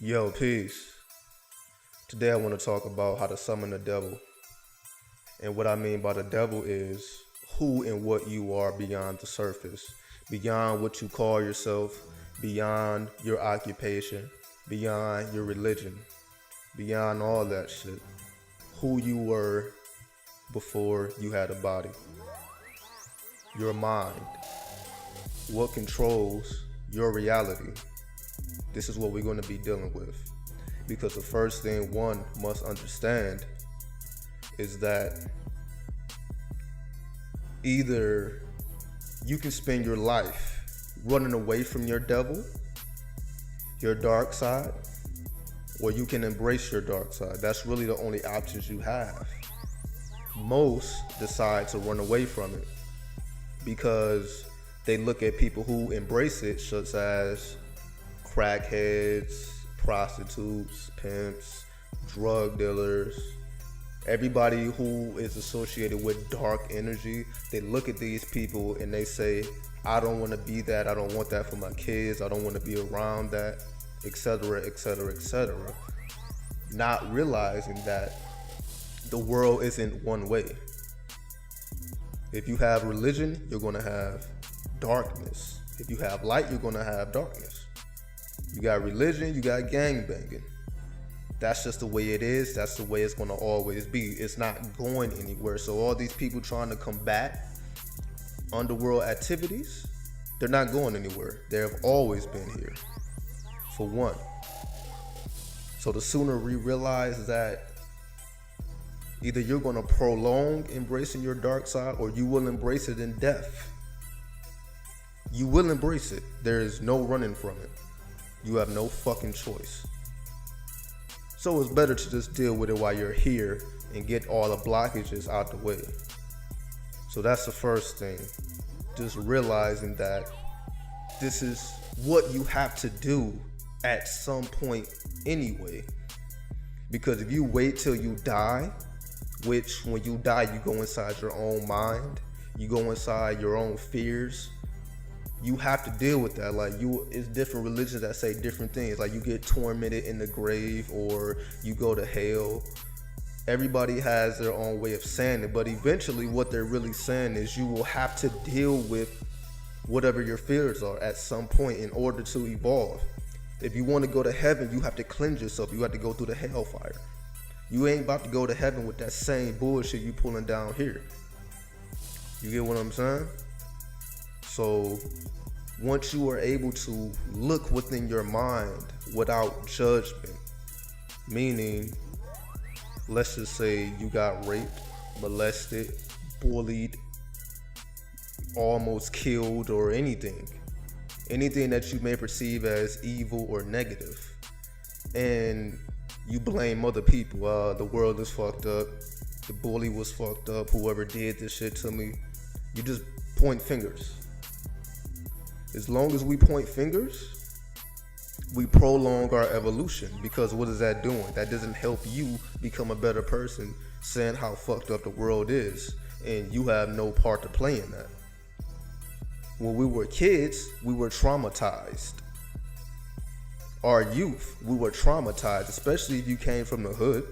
Yo, peace. Today I want to talk about how to summon the devil. And what I mean by the devil is who and what you are beyond the surface, beyond what you call yourself, beyond your occupation, beyond your religion, beyond all that shit. Who you were before you had a body. Your mind. What controls your reality. This is what we're going to be dealing with. Because the first thing one must understand is that either you can spend your life running away from your devil, your dark side, or you can embrace your dark side. That's really the only options you have. Most decide to run away from it because they look at people who embrace it, such as crackheads, prostitutes, pimps, drug dealers, everybody who is associated with dark energy. They look at these people and they say, I don't want to be that. I don't want that for my kids. I don't want to be around that, etc., etc., etc. Not realizing that the world isn't one way. If you have religion, you're going to have darkness. If you have light, you're going to have darkness. You got religion, you got gangbanging. That's just the way it is. That's the way it's going to always be. It's not going anywhere. So all these people trying to combat underworld activities, they're not going anywhere. They have always been here, for one. So the sooner we realize that either you're going to prolong embracing your dark side or you will embrace it in death. You will embrace it. There is no running from it. You have no fucking choice. So it's better to just deal with it while you're here and get all the blockages out the way. So that's the first thing. Just realizing that this is what you have to do at some point anyway. Because if you wait till you die, which when you die, you go inside your own mind, you go inside your own fears, you have to deal with that. Like it's different religions that say different things. Like you get tormented in the grave or you go to hell. Everybody has their own way of saying it, but eventually what they're really saying is you will have to deal with whatever your fears are at some point in order to evolve. If you want to go to heaven, you have to cleanse yourself. You have to go through the hellfire. You ain't about to go to heaven with that same bullshit you pulling down here. You get what I'm saying? So once you are able to look within your mind without judgment, meaning, let's just say you got raped, molested, bullied, almost killed, or anything that you may perceive as evil or negative, and you blame other people. The world is fucked up, the bully was fucked up, whoever did this shit to me. You just point fingers. As long as we point fingers, we prolong our evolution, because what is that doing? That doesn't help you become a better person, saying how fucked up the world is, and you have no part to play in that. When we were kids, we were traumatized. Our youth, we were traumatized, especially if you came from the hood.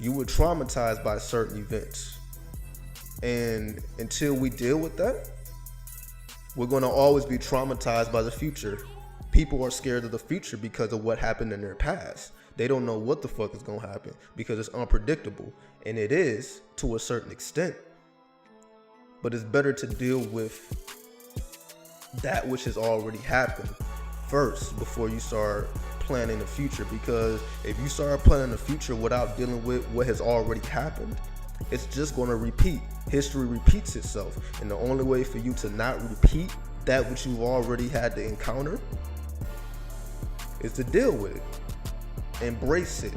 You were traumatized by certain events. And until we deal with that, we're going to always be traumatized by the future. People are scared of the future because of what happened in their past. They don't know what the fuck is going to happen because it's unpredictable. And it is to a certain extent. But it's better to deal with that which has already happened first before you start planning the future. Because if you start planning the future without dealing with what has already happened, it's just going to repeat. History repeats itself. And the only way for you to not repeat that which you've already had to encounter is to deal with it. Embrace it.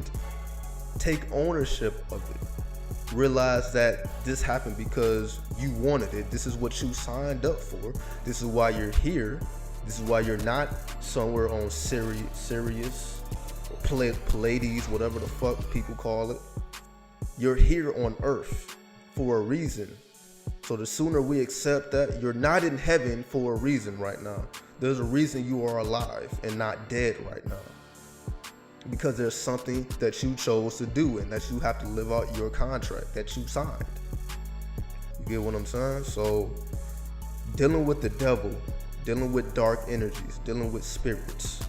Take ownership of it. Realize that this happened because you wanted it. This is what you signed up for. This is why you're here. This is why you're not somewhere on Sirius, Pleiades, whatever the fuck people call it. You're here on earth for a reason. So the sooner we accept that you're not in heaven for a reason right now. There's a reason you are alive and not dead right now. because there's something that you chose to do and that you have to live out your contract that you signed. You get what I'm saying? So dealing with the devil, dealing with dark energies, dealing with spirits,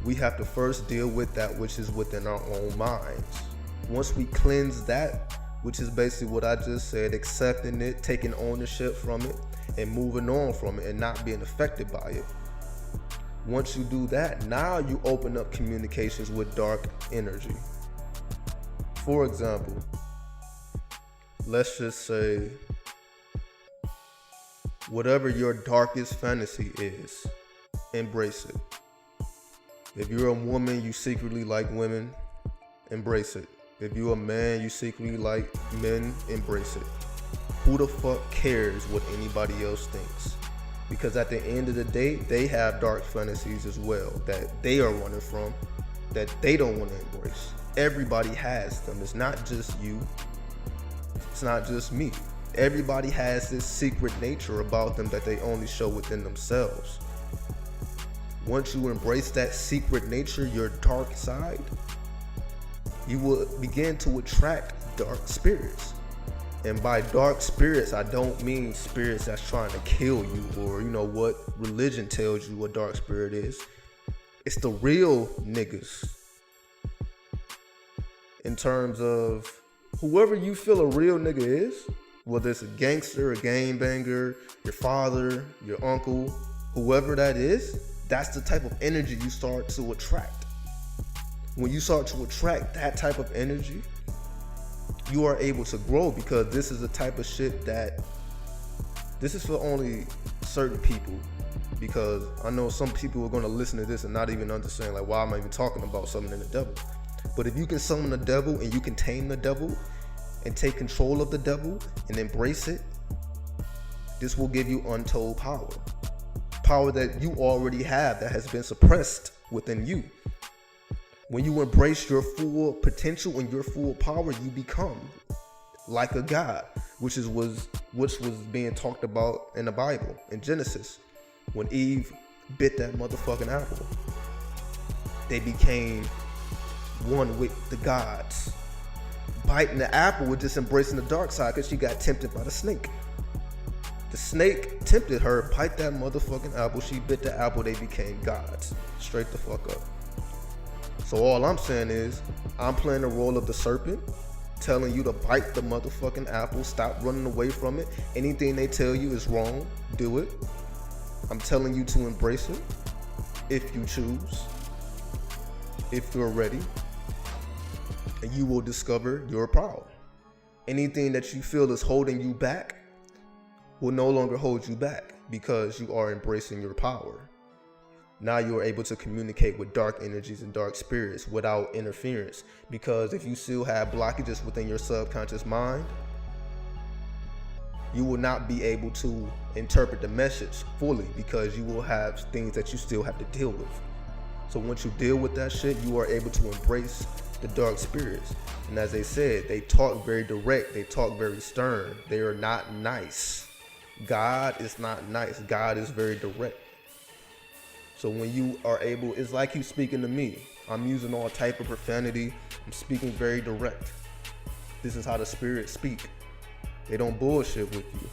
we have to first deal with that which is within our own minds. Once we cleanse that, which is basically what I just said, accepting it, taking ownership from it, and moving on from it and not being affected by it. Once you do that, now you open up communications with dark energy. For example, let's just say whatever your darkest fantasy is, embrace it. If you're a woman, you secretly like women, embrace it. If you're a man, you secretly like men, embrace it. Who the fuck cares what anybody else thinks? Because at the end of the day, they have dark fantasies as well that they are running from, that they don't want to embrace. Everybody has them. It's not just you. It's not just me. Everybody has this secret nature about them that they only show within themselves. Once you embrace that secret nature, your dark side, you will begin to attract dark spirits. And by dark spirits, I don't mean spirits that's trying to kill you, or what religion tells you what dark spirit is. It's the real niggas. In terms of whoever you feel a real nigga is, whether it's a gangster, a gangbanger, your father, your uncle, whoever that is, that's the type of energy you start to attract. When you start to attract that type of energy, you are able to grow, because this is the type of shit that this is for only certain people. Because I know some people are going to listen to this and not even understand, like, why am I even talking about summoning the devil? But if you can summon the devil and you can tame the devil and take control of the devil and embrace it, this will give you untold power. Power that you already have that has been suppressed within you. When you embrace your full potential and your full power, you become like a god, which was being talked about in the Bible, in Genesis. When Eve bit that motherfucking apple, they became one with the gods. Biting the apple was just embracing the dark side, because she got tempted by the snake. The snake tempted her, bite that motherfucking apple. She bit the apple, they became gods. Straight the fuck up. So all I'm saying is, I'm playing the role of the serpent, telling you to bite the motherfucking apple, stop running away from it. Anything they tell you is wrong, do it. I'm telling you to embrace it, if you choose, if you're ready, and you will discover your power. Anything that you feel is holding you back will no longer hold you back, because you are embracing your power. Now you are able to communicate with dark energies and dark spirits without interference. Because if you still have blockages within your subconscious mind, you will not be able to interpret the message fully, because you will have things that you still have to deal with. So once you deal with that shit, you are able to embrace the dark spirits. And as they said, they talk very direct, they talk very stern. They are not nice. God is not nice. God is very direct. So when you are able, it's like you speaking to me. I'm using all type of profanity. I'm speaking very direct. This is how the spirits speak. They don't bullshit with you.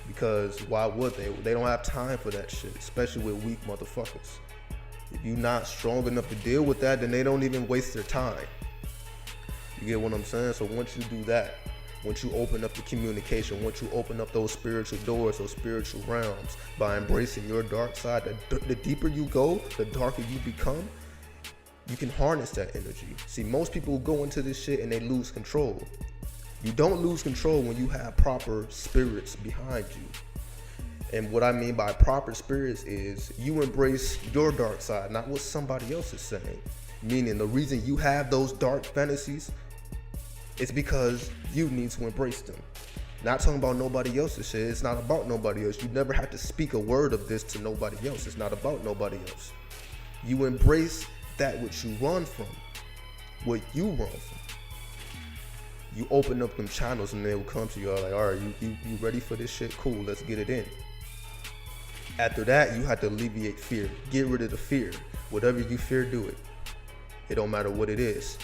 Because why would they? They don't have time for that shit, especially with weak motherfuckers. If you're not strong enough to deal with that, then they don't even waste their time. You get what I'm saying? So once you do that, once you open up the communication, once you open up those spiritual doors, those spiritual realms, by embracing your dark side, the deeper you go, the darker you become, you can harness that energy. See, most people go into this shit and they lose control. You don't lose control when you have proper spirits behind you. And what I mean by proper spirits is you embrace your dark side, not what somebody else is saying. Meaning the reason you have those dark fantasies, it's because you need to embrace them. Not talking about nobody else's shit. It's not about nobody else. You never have to speak a word of this to nobody else. It's not about nobody else. You embrace that which you run from, what you run from. You open up them channels and they will come to you like, all right, you ready for this shit? Cool, let's get it in. After that, you have to alleviate fear. Get rid of the fear. Whatever you fear, do it. It don't matter what it is,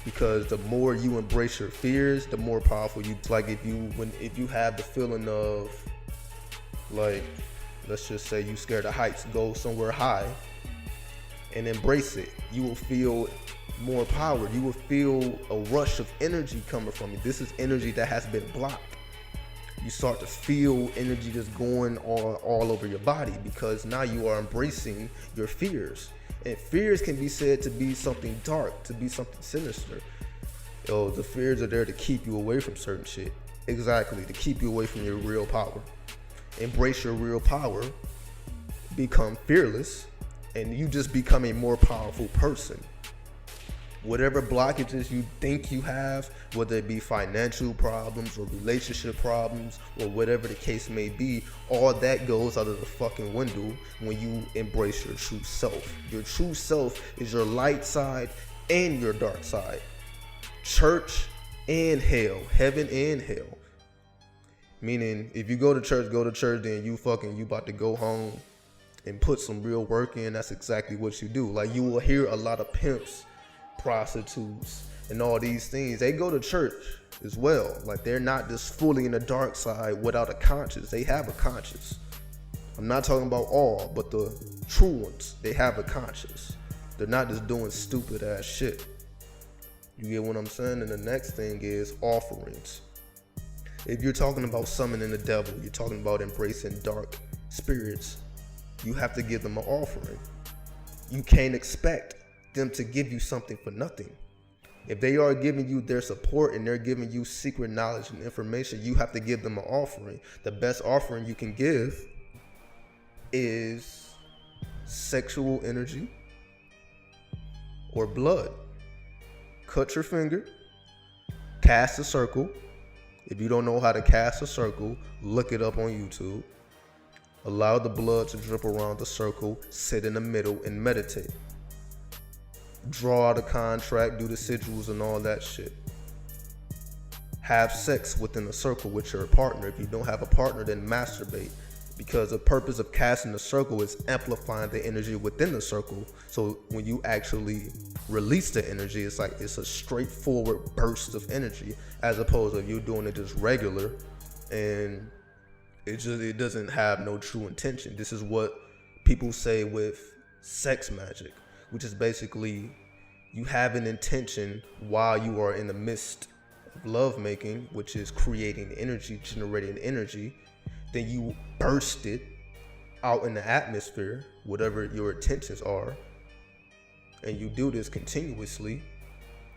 because the more you embrace your fears, the more powerful you. Like if you have the feeling of, like, let's just say you scared of heights, go somewhere high and embrace it. You will feel more power. You will feel a rush of energy coming from you. This is energy that has been blocked. You start to feel energy just going all over your body, because now you are embracing your fears. And fears can be said to be something dark, to be something sinister. The fears are there to keep you away from certain shit. Exactly, to keep you away from your real power. Embrace your real power, become fearless, and you just become a more powerful person. Whatever blockages you think you have, whether it be financial problems or relationship problems or whatever the case may be, all that goes out of the fucking window when you embrace your true self. Your true self is your light side and your dark side. Church and hell, heaven and hell. Meaning, if you go to church, then you about to go home and put some real work in. That's exactly what you do. Like, you will hear a lot of pimps, prostitutes, and all these things. They go to church as well. Like, they're not just fully in the dark side without a conscience. They have a conscience. I'm not talking about all, but the true ones, they have a conscience. They're not just doing stupid ass shit. You get what I'm saying? And the next thing is offerings. If you're talking about summoning the devil, you're talking about embracing dark spirits, you have to give them an offering. You can't expect them to give you something for nothing. If they are giving you their support and they're giving you secret knowledge and information, you have to give them an offering. The best offering you can give is sexual energy or blood. Cut your finger, cast a circle. If you don't know how to cast a circle, look it up on YouTube. Allow the blood to drip around the circle, sit in the middle and meditate. Draw out a contract, do the sigils and all that shit. Have sex within a circle with your partner. If you don't have a partner, then masturbate. Because the purpose of casting the circle is amplifying the energy within the circle. So when you actually release the energy, it's like it's a straightforward burst of energy, as opposed to you doing it just regular and it doesn't have no true intention. This is what people say with sex magic, which is basically you have an intention while you are in the midst of love making, which is creating energy, generating energy. Then you burst it out in the atmosphere, whatever your intentions are. And you do this continuously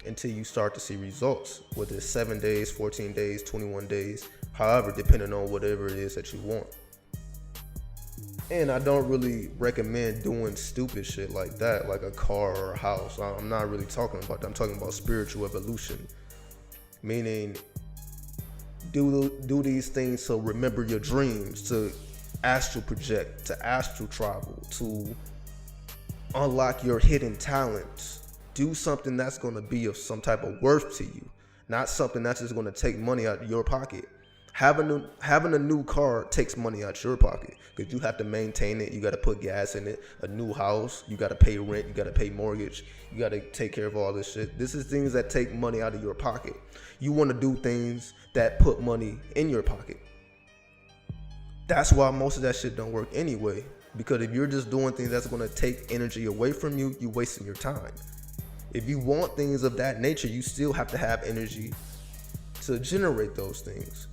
until you start to see results, whether it's 7 days, 14 days, 21 days, however, depending on whatever it is that you want. And I don't really recommend doing stupid shit like that, like a car or a house. I'm not really talking about that. I'm talking about spiritual evolution. Meaning, do these things to remember your dreams, to astral project, to astral travel, to unlock your hidden talents. Do something that's going to be of some type of worth to you, not something that's just going to take money out of your pocket. Having a new car takes money out your pocket, because you have to maintain it. You got to put gas in it. A new house, you got to pay rent. You got to pay mortgage. You got to take care of all this shit. This is things that take money out of your pocket. You want to do things that put money in your pocket. That's why most of that shit don't work anyway. Because if you're just doing things that's going to take energy away from you, you're wasting your time. If you want things of that nature, you still have to have energy to generate those things.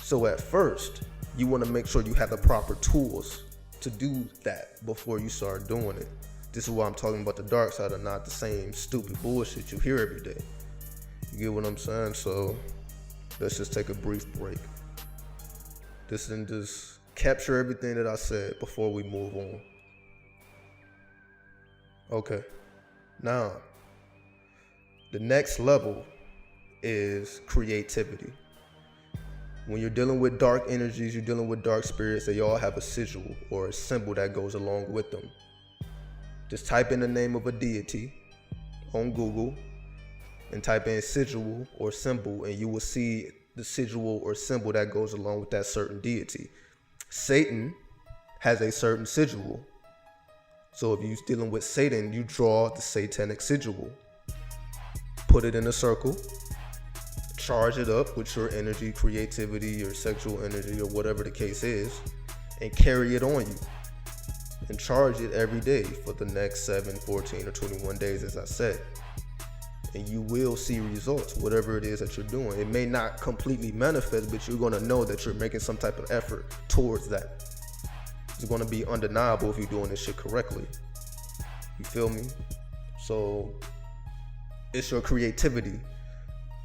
So at first, you want to make sure you have the proper tools to do that before you start doing it. This is why I'm talking about the dark side and not the same stupid bullshit you hear every day. You get what I'm saying? So let's just take a brief break. Just capture everything that I said before we move on. Okay. Now, the next level is creativity. When you're dealing with dark energies, you're dealing with dark spirits, they all have a sigil or a symbol that goes along with them. Just type in the name of a deity on Google and type in sigil or symbol, and you will see the sigil or symbol that goes along with that certain deity. Satan has a certain sigil. So if you're dealing with Satan, you draw the satanic sigil, put it in a circle, charge it up with your energy, creativity, your sexual energy, or whatever the case is, and carry it on you. And charge it every day for the next 7, 14, or 21 days, as I said. And you will see results, whatever it is that you're doing. It may not completely manifest, but you're going to know that you're making some type of effort towards that. It's going to be undeniable if you're doing this shit correctly. You feel me? So it's your creativity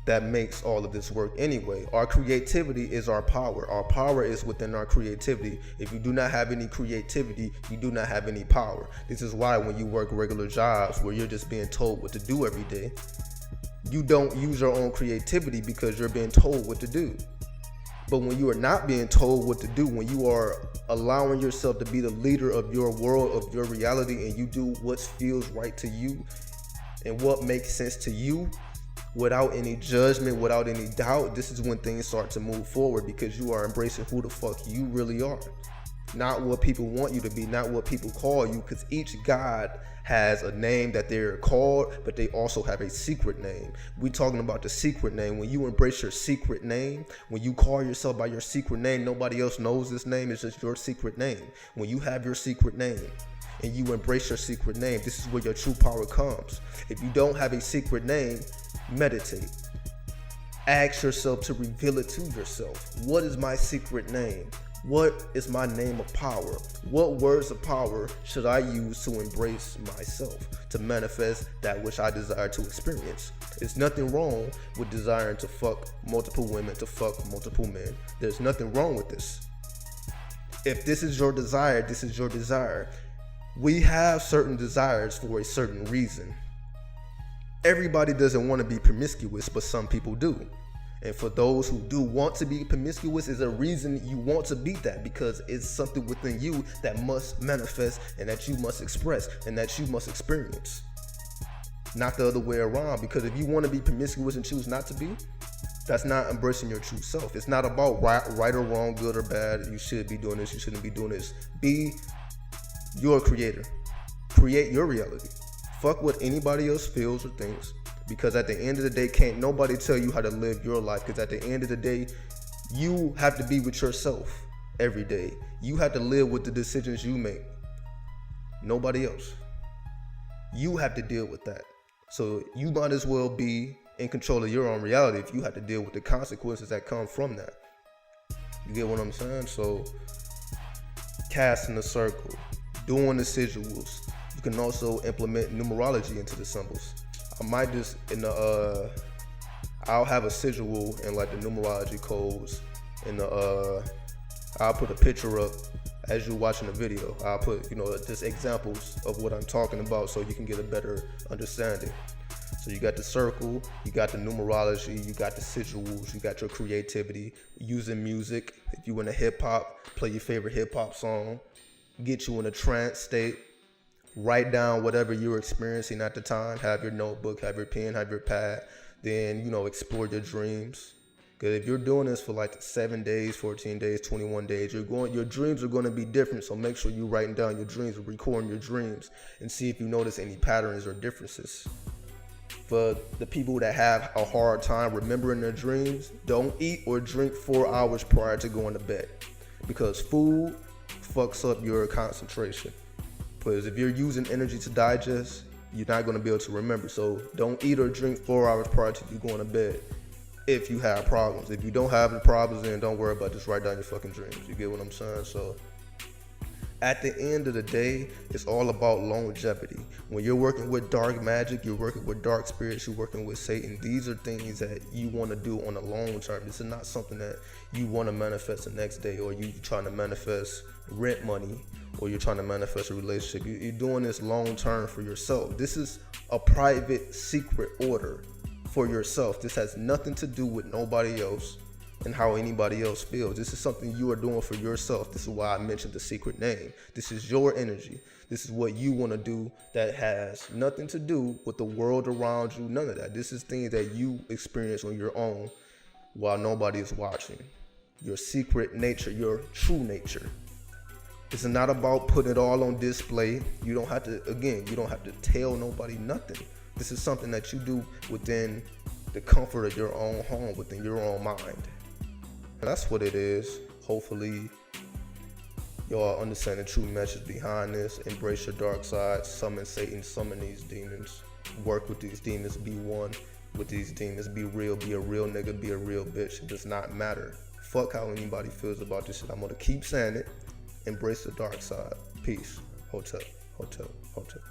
that makes all of this work anyway. Our creativity is our power. Our power is within our creativity. If you do not have any creativity, you do not have any power. This is why when you work regular jobs where you're just being told what to do every day, you don't use your own creativity because you're being told what to do. But when you are not being told what to do, when you are allowing yourself to be the leader of your world, of your reality, and you do what feels right to you and what makes sense to you, without any judgment, without any doubt, this is when things start to move forward, because you are embracing who the fuck you really are. Not what people want you to be, not what people call you, because each God has a name that they're called, but they also have a secret name. We're talking about the secret name. When you embrace your secret name, when you call yourself by your secret name, nobody else knows this name, it's just your secret name. When you have your secret name, and you embrace your secret name, this is where your true power comes. If you don't have a secret name, meditate. Ask yourself to reveal it to yourself. What is my secret name? What is my name of power? What words of power should I use to embrace myself, to manifest that which I desire to experience? There's nothing wrong with desiring to fuck multiple women, to fuck multiple men. There's nothing wrong with this. If this is your desire, this is your desire. We have certain desires for a certain reason. Everybody doesn't want to be promiscuous, but some people do. And for those who do want to be promiscuous, is a reason you want to be that, because it's something within you that must manifest and that you must express and that you must experience. Not the other way around, because if you want to be promiscuous and choose not to be, that's not embracing your true self. It's not about right or wrong, good or bad. You should be doing this, you shouldn't be doing this. Be your creator. Create your reality. Fuck what anybody else feels or thinks, because at the end of the day, can't nobody tell you how to live your life, because at the end of the day, you have to be with yourself every day. You have to live with the decisions you make. Nobody else. You have to deal with that. So you might as well be in control of your own reality if you have to deal with the consequences that come from that. You get what I'm saying? So casting the circle, doing the sigils. You can also implement numerology into the symbols. I might just I'll have a sigil and like the numerology codes, and I'll put a picture up as you're watching the video. I'll put just examples of what I'm talking about, so you can get a better understanding. So you got the circle, you got the numerology, you got the sigils, you got your creativity, using music. If you into hip hop, play your favorite hip hop song, get you in a trance state. Write down whatever you're experiencing at the time. Have your notebook, have your pen, have your pad. Then, explore your dreams. Because if you're doing this for like 7 days, 14 days, 21 days, your dreams are going to be different. So make sure you're writing down your dreams, recording your dreams, and see if you notice any patterns or differences. For the people that have a hard time remembering their dreams, don't eat or drink 4 hours prior to going to bed, because food fucks up your concentration. Because if you're using energy to digest, you're not going to be able to remember. So don't eat or drink 4 hours prior to you going to bed if you have problems. If you don't have the problems, then don't worry about it. Just write down your fucking dreams. You get what I'm saying? So at the end of the day, it's all about longevity. When you're working with dark magic, you're working with dark spirits, you're working with Satan. These are things that you want to do on a long term. This is not something that you want to manifest the next day, or you trying to manifest rent money, or you're trying to manifest a relationship. You're doing this long term for yourself. This is a private, secret order for yourself. This has nothing to do with nobody else and how anybody else feels. This is something you are doing for yourself. This is why I mentioned the secret name. This is your energy. This is what you want to do that has nothing to do with the world around you. None of that. This is things that you experience on your own while nobody is watching. Your secret nature, your true nature. It's not about putting it all on display. You don't have to, again, you don't have to tell nobody nothing. This is something that you do within the comfort of your own home, within your own mind. And that's what it is. Hopefully, y'all understand the true message behind this. Embrace your dark side. Summon Satan. Summon these demons. Work with these demons. Be one with these demons. Be real. Be a real nigga. Be a real bitch. It does not matter. Fuck how anybody feels about this shit. I'm gonna keep saying it. Embrace the dark side. Peace. Hotel. Hotel. Hotel.